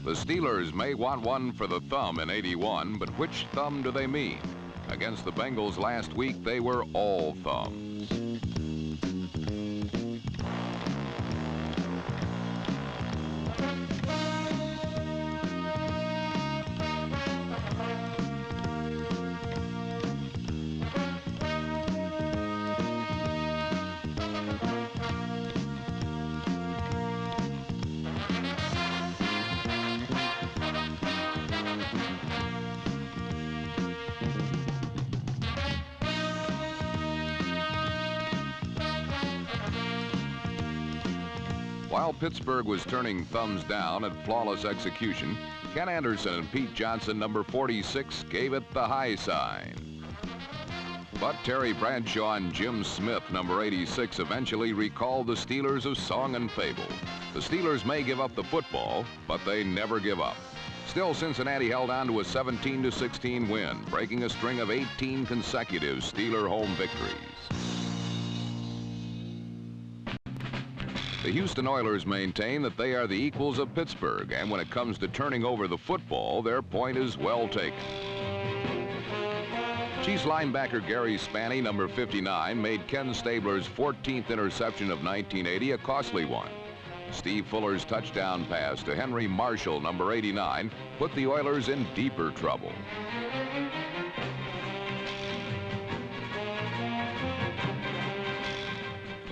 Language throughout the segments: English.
The Steelers may want one for the thumb in '81, but which thumb do they mean? Against the Bengals last week, they were all thumbs. While Pittsburgh was turning thumbs down at flawless execution, Ken Anderson and Pete Johnson, number 46, gave it the high sign. But Terry Bradshaw and Jim Smith, number 86, eventually recalled the Steelers of song and fable. The Steelers may give up the football, but they never give up. Still, Cincinnati held on to a 17-16 win, breaking a string of 18 consecutive Steeler home victories. The Houston Oilers maintain that they are the equals of Pittsburgh, and when it comes to turning over the football, their point is well taken. Chiefs linebacker Gary Spanny, number 59, made Ken Stabler's 14th interception of 1980 a costly one. Steve Fuller's touchdown pass to Henry Marshall, number 89, put the Oilers in deeper trouble.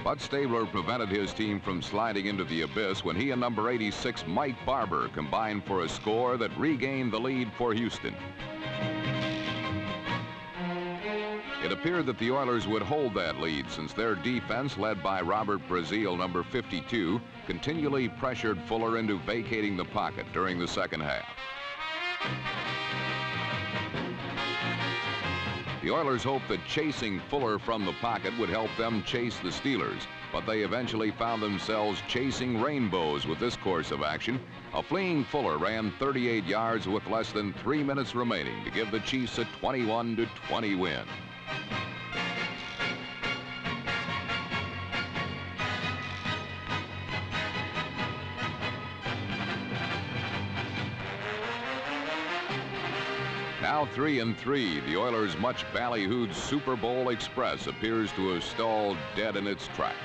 But Stabler prevented his team from sliding into the abyss when he and number 86 Mike Barber combined for a score that regained the lead for Houston. It appeared that the Oilers would hold that lead since their defense, led by Robert Brazile, number 52, continually pressured Fuller into vacating the pocket during the second half. The Oilers hoped that chasing Fuller from the pocket would help them chase the Steelers, but they eventually found themselves chasing rainbows with this course of action. A fleeing Fuller ran 38 yards with less than 3 minutes remaining to give the Chiefs a 21-20 win. Now 3-3, the Oilers' much ballyhooed Super Bowl Express appears to have stalled dead in its tracks.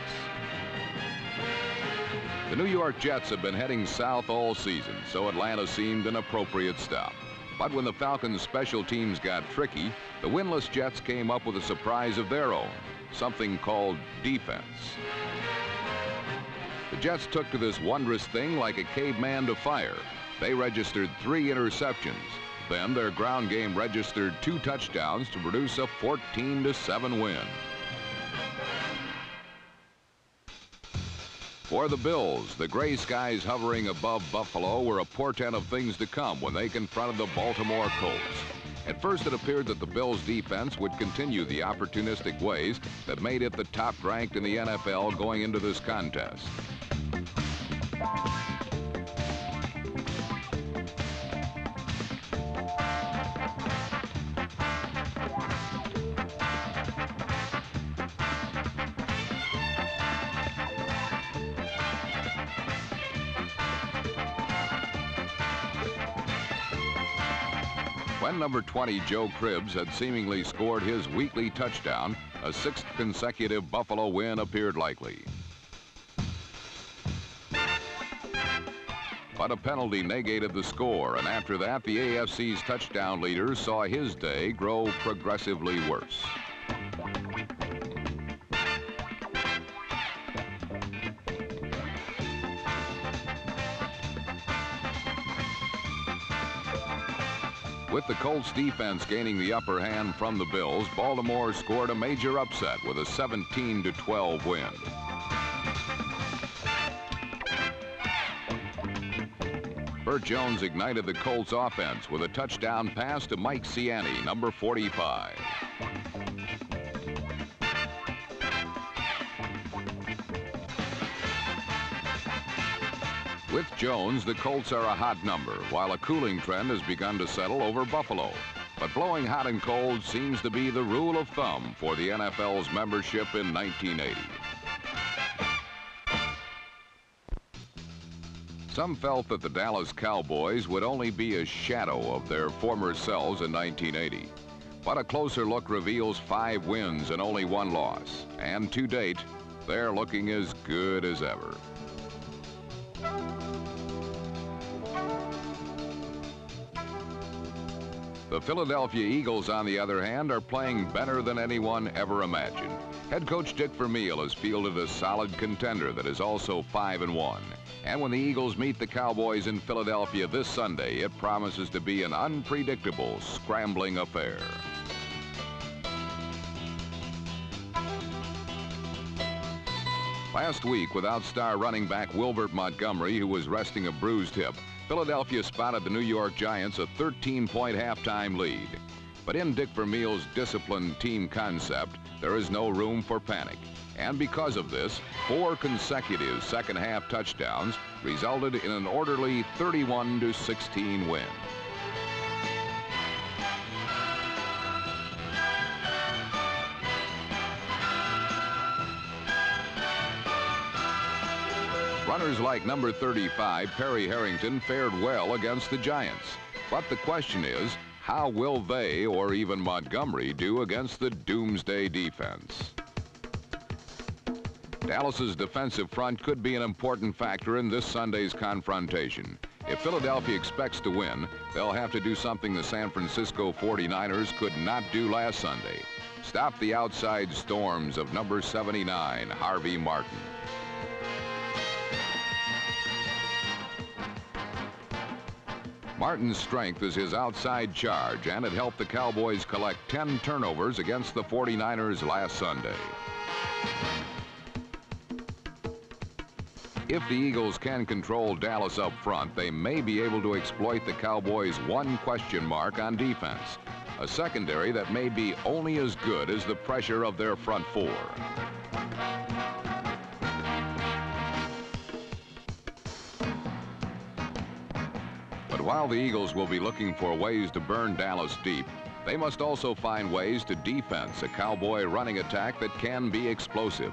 The New York Jets have been heading south all season, so Atlanta seemed an appropriate stop. But when the Falcons' special teams got tricky, the winless Jets came up with a surprise of their own, something called defense. The Jets took to this wondrous thing like a caveman to fire. They registered 3 interceptions. Then their ground game registered 2 touchdowns to produce a 14-7 win. For the Bills, the gray skies hovering above Buffalo were a portent of things to come when they confronted the Baltimore Colts. At first, it appeared that the Bills' defense would continue the opportunistic ways that made it the top ranked in the NFL going into this contest. When number 20 Joe Cribbs had seemingly scored his weekly touchdown, a 6th consecutive Buffalo win appeared likely. But a penalty negated the score, and after that, the AFC's touchdown leader saw his day grow progressively worse. With the Colts defense gaining the upper hand from the Bills, Baltimore scored a major upset with a 17-12 win. Burt Jones ignited the Colts offense with a touchdown pass to Mike Siani, number 45. With Jones, the Colts are a hot number, while a cooling trend has begun to settle over Buffalo. But blowing hot and cold seems to be the rule of thumb for the NFL's membership in 1980. Some felt that the Dallas Cowboys would only be a shadow of their former selves in 1980. But a closer look reveals 5 wins and only 1 loss. And to date, they're looking as good as ever. The Philadelphia Eagles, on the other hand, are playing better than anyone ever imagined. Head coach Dick Vermeil has fielded a solid contender that is also 5-1. And when the Eagles meet the Cowboys in Philadelphia this Sunday, it promises to be an unpredictable, scrambling affair. Last week, without star running back Wilbert Montgomery, who was resting a bruised hip, Philadelphia spotted the New York Giants a 13-point halftime lead. But in Dick Vermeil's disciplined team concept, there is no room for panic. And because of this, 4 consecutive second-half touchdowns resulted in an orderly 31-16 win. Runners like number 35, Perry Harrington, fared well against the Giants. But the question is, how will they, or even Montgomery, do against the doomsday defense? Dallas's defensive front could be an important factor in this Sunday's confrontation. If Philadelphia expects to win, they'll have to do something the San Francisco 49ers could not do last Sunday: stop the outside storms of number 79, Harvey Martin. Martin's strength is his outside charge, and it helped the Cowboys collect 10 turnovers against the 49ers last Sunday. If the Eagles can control Dallas up front, they may be able to exploit the Cowboys' one question mark on defense, a secondary that may be only as good as the pressure of their front 4. But while the Eagles will be looking for ways to burn Dallas deep, they must also find ways to defense a Cowboy running attack that can be explosive.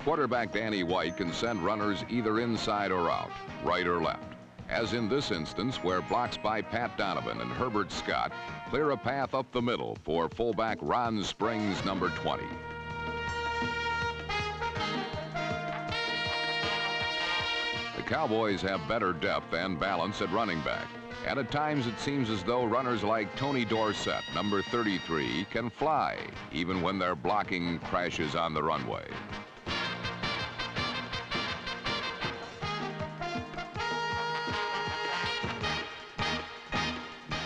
Quarterback Danny White can send runners either inside or out, right or left, as in this instance where blocks by Pat Donovan and Herbert Scott clear a path up the middle for fullback Ron Springs, number 20. The Cowboys have better depth and balance at running back, and at times it seems as though runners like Tony Dorsett, number 33, can fly even when their blocking crashes on the runway.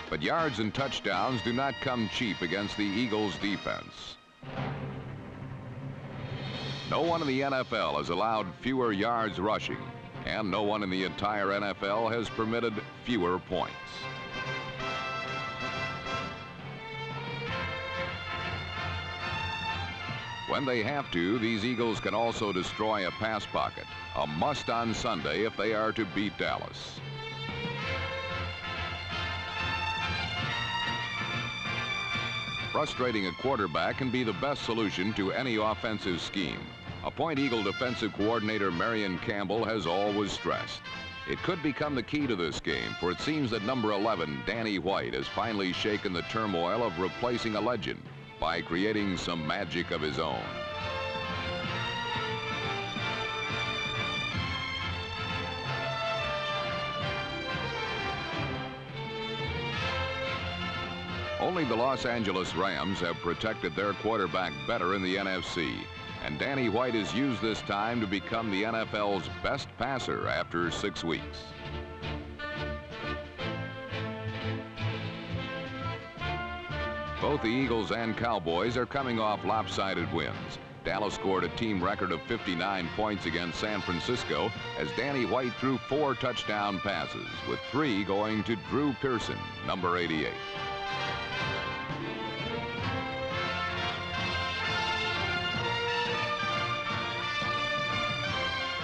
But yards and touchdowns do not come cheap against the Eagles' defense. No one in the NFL has allowed fewer yards rushing, and no one in the entire NFL has permitted fewer points. When they have to, these Eagles can also destroy a pass pocket, a must on Sunday if they are to beat Dallas. Frustrating a quarterback can be the best solution to any offensive scheme. A Point Eagle defensive coordinator Marion Campbell has always stressed. It could become the key to this game, for it seems that number 11, Danny White, has finally shaken the turmoil of replacing a legend by creating some magic of his own. Only the Los Angeles Rams have protected their quarterback better in the NFC, and Danny White has used this time to become the NFL's best passer after 6 weeks. Both the Eagles and Cowboys are coming off lopsided wins. Dallas scored a team record of 59 points against San Francisco as Danny White threw 4 touchdown passes, with 3 going to Drew Pearson, number 88.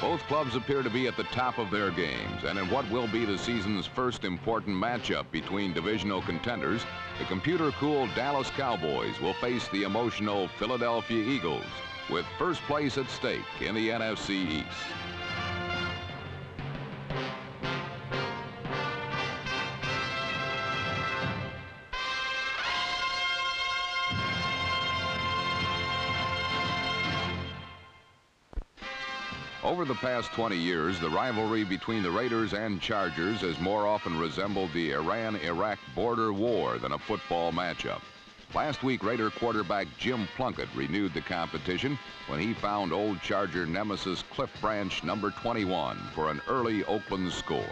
Both clubs appear to be at the top of their games, and in what will be the season's first important matchup between divisional contenders, the computer-cooled Dallas Cowboys will face the emotional Philadelphia Eagles, with first place at stake in the NFC East. Over the past 20 years, the rivalry between the Raiders and Chargers has more often resembled the Iran-Iraq border war than a football matchup. Last week, Raider quarterback Jim Plunkett renewed the competition when he found old Charger nemesis Cliff Branch, number 21, for an early Oakland score.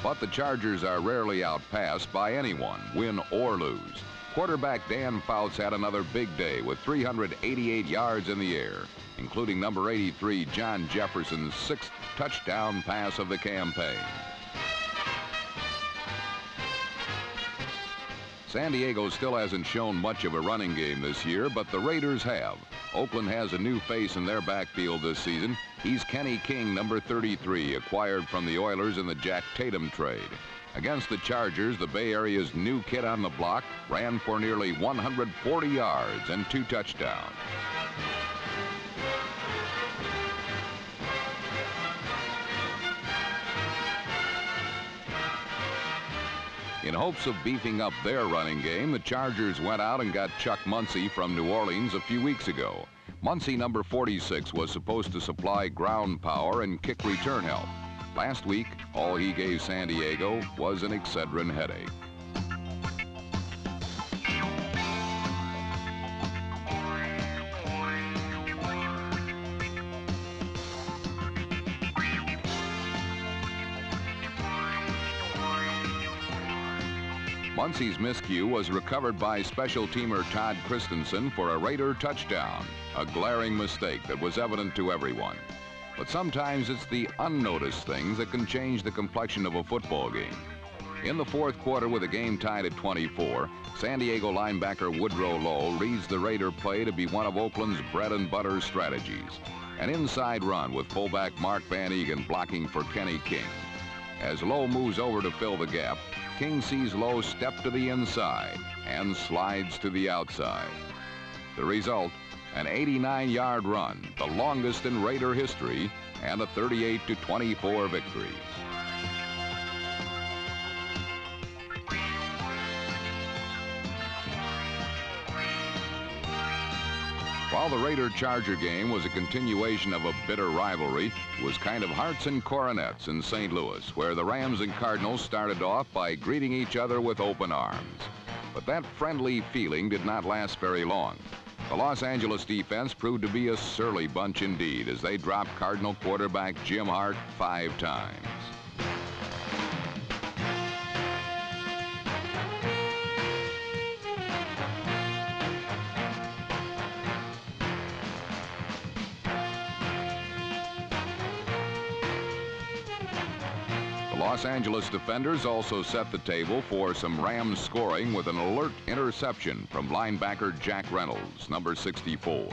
But the Chargers are rarely outpassed by anyone, win or lose. Quarterback Dan Fouts had another big day with 388 yards in the air, including number 83 John Jefferson's 6th touchdown pass of the campaign. San Diego still hasn't shown much of a running game this year, but the Raiders have. Oakland has a new face in their backfield this season. He's Kenny King, number 33, acquired from the Oilers in the Jack Tatum trade. Against the Chargers, the Bay Area's new kid on the block ran for nearly 140 yards and 2 touchdowns. In hopes of beefing up their running game, the Chargers went out and got Chuck Muncie from New Orleans a few weeks ago. Muncie, number 46, was supposed to supply ground power and kick return help. Last week, all he gave San Diego was an Excedrin headache. Muncie's miscue was recovered by special teamer Todd Christensen for a Raider touchdown, a glaring mistake that was evident to everyone. But sometimes it's the unnoticed things that can change the complexion of a football game. In the fourth quarter, with the game tied at 24, San Diego linebacker Woodrow Lowe reads the Raider play to be one of Oakland's bread and butter strategies. An inside run with fullback Mark Van Egan blocking for Kenny King. As Lowe moves over to fill the gap, King sees Lowe step to the inside and slides to the outside. The result, an 89-yard run, the longest in Raider history, and a 38-24 victory. While the Raider-Charger game was a continuation of a bitter rivalry, it was kind of hearts and coronets in St. Louis, where the Rams and Cardinals started off by greeting each other with open arms. But that friendly feeling did not last very long. The Los Angeles defense proved to be a surly bunch indeed as they dropped Cardinal quarterback Jim Hart 5 times. The Los Angeles defenders also set the table for some Rams scoring with an alert interception from linebacker Jack Reynolds, number 64.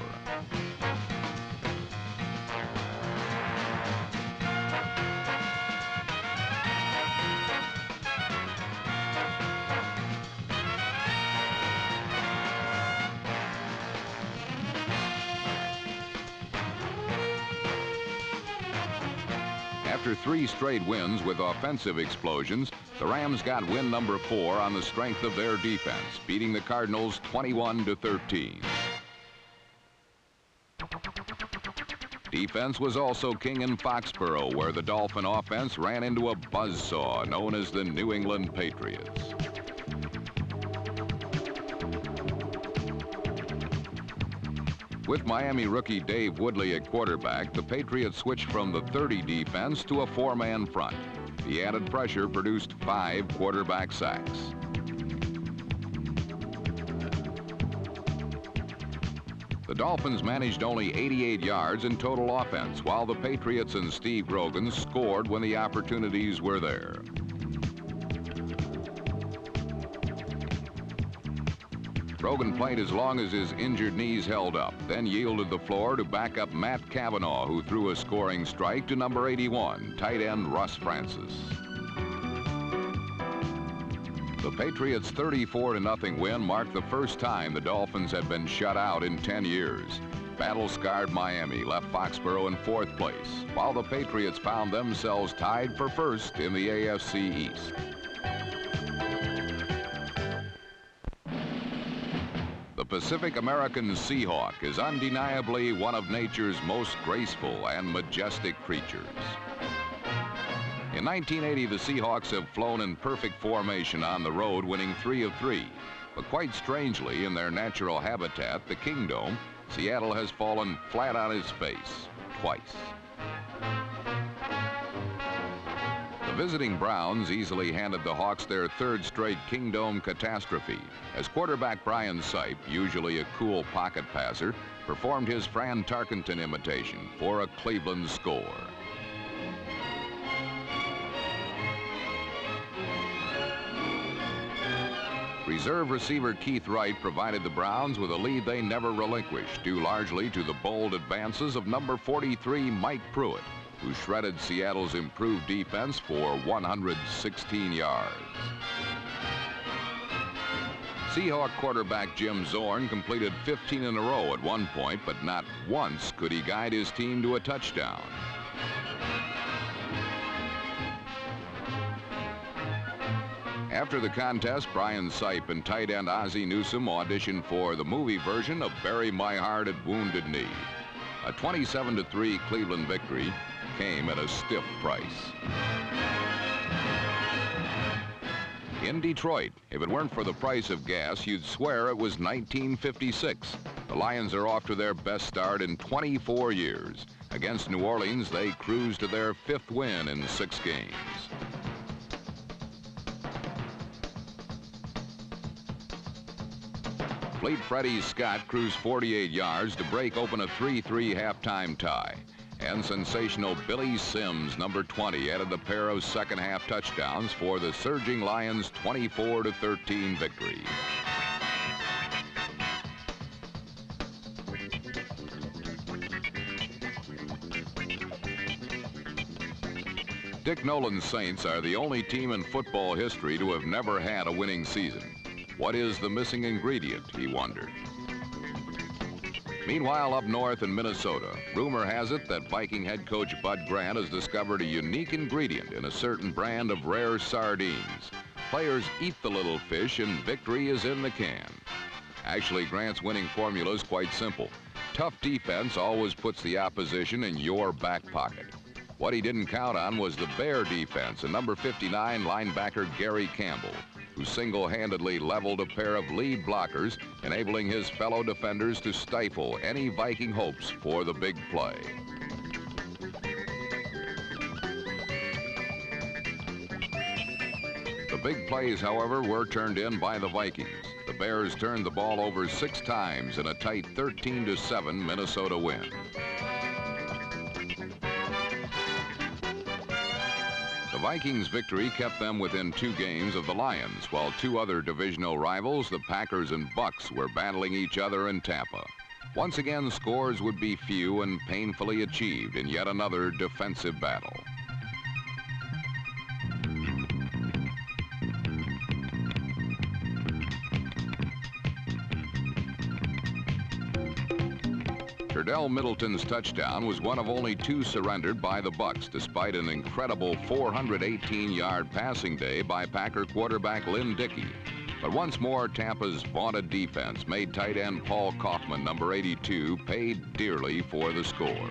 After 3 straight wins with offensive explosions, the Rams got win number 4 on the strength of their defense, beating the Cardinals 21-13. Defense was also king in Foxborough, where the Dolphin offense ran into a buzzsaw known as the New England Patriots. With Miami rookie Dave Woodley at quarterback, the Patriots switched from the 30 defense to a 4-man front. The added pressure produced 5 quarterback sacks. The Dolphins managed only 88 yards in total offense, while the Patriots and Steve Grogan scored when the opportunities were there. Grogan played as long as his injured knees held up, then yielded the floor to backup Matt Cavanaugh, who threw a scoring strike to number 81, tight end Russ Francis. The Patriots' 34-0 win marked the first time the Dolphins had been shut out in 10 years. Battle-scarred Miami left Foxborough in 4th place, while the Patriots found themselves tied for 1st in the AFC East. The Pacific American Seahawk is undeniably one of nature's most graceful and majestic creatures. In 1980, the Seahawks have flown in perfect formation on the road, winning 3 of 3. But quite strangely, in their natural habitat, the Kingdome, Seattle has fallen flat on its face twice. The visiting Browns easily handed the Hawks their third straight Kingdome catastrophe as quarterback Brian Sipe, usually a cool pocket passer, performed his Fran Tarkenton imitation for a Cleveland score. Reserve receiver Keith Wright provided the Browns with a lead they never relinquished, due largely to the bold advances of number 43 Mike Pruitt, who shredded Seattle's improved defense for 116 yards. Seahawk quarterback Jim Zorn completed 15 in a row at one point, but not once could he guide his team to a touchdown. After the contest, Brian Sipe and tight end Ozzie Newsome auditioned for the movie version of Bury My Heart at Wounded Knee. A 27-3 Cleveland victory came at a stiff price. In Detroit, if it weren't for the price of gas, you'd swear it was 1956. The Lions are off to their best start in 24 years. Against New Orleans, they cruised to their 5th win in 6 games. Fleet Freddie Scott cruised 48 yards to break open a 3-3 halftime tie. And sensational Billy Sims, number 20, added a pair of second-half touchdowns for the surging Lions' 24-13 victory. Dick Nolan's Saints are the only team in football history to have never had a winning season. What is the missing ingredient, he wondered. Meanwhile, up north in Minnesota, rumor has it that Viking head coach Bud Grant has discovered a unique ingredient in a certain brand of rare sardines. Players eat the little fish and victory is in the can. Actually, Grant's winning formula is quite simple. Tough defense always puts the opposition in your back pocket. What he didn't count on was the Bear defense and number 59 linebacker Gary Campbell, who single-handedly leveled a pair of lead blockers, enabling his fellow defenders to stifle any Viking hopes for the big play. The big plays, however, were turned in by the Vikings. The Bears turned the ball over 6 times in a tight 13-7 Minnesota win. The Vikings' victory kept them within 2 games of the Lions, while 2 other divisional rivals, the Packers and Bucks, were battling each other in Tampa. Once again, scores would be few and painfully achieved in yet another defensive battle. Terdell Middleton's touchdown was one of only 2 surrendered by the Bucks, despite an incredible 418-yard passing day by Packer quarterback Lynn Dickey. But once more, Tampa's vaunted defense made tight end Paul Kaufman, number 82, pay dearly for the score.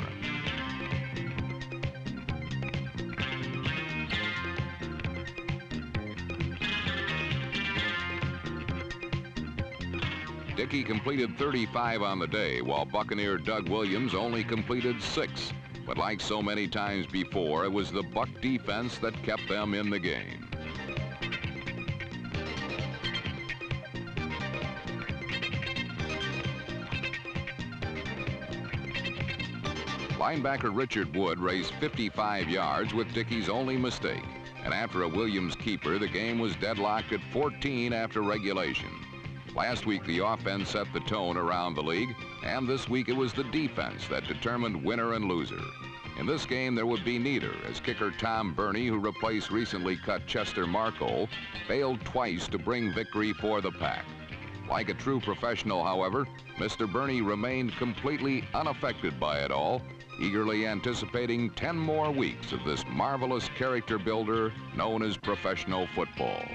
Dickey completed 35 on the day, while Buccaneer Doug Williams only completed 6. But like so many times before, it was the Buck defense that kept them in the game. Linebacker Richard Wood raced 55 yards with Dickey's only mistake. And after a Williams keeper, the game was deadlocked at 14 after regulation. Last week, the offense set the tone around the league, and this week it was the defense that determined winner and loser. In this game, there would be neither, as kicker Tom Burney, who replaced recently cut Chester Markle, failed twice to bring victory for the Pack. Like a true professional, however, Mr. Burney remained completely unaffected by it all, eagerly anticipating 10 more weeks of this marvelous character builder known as professional football.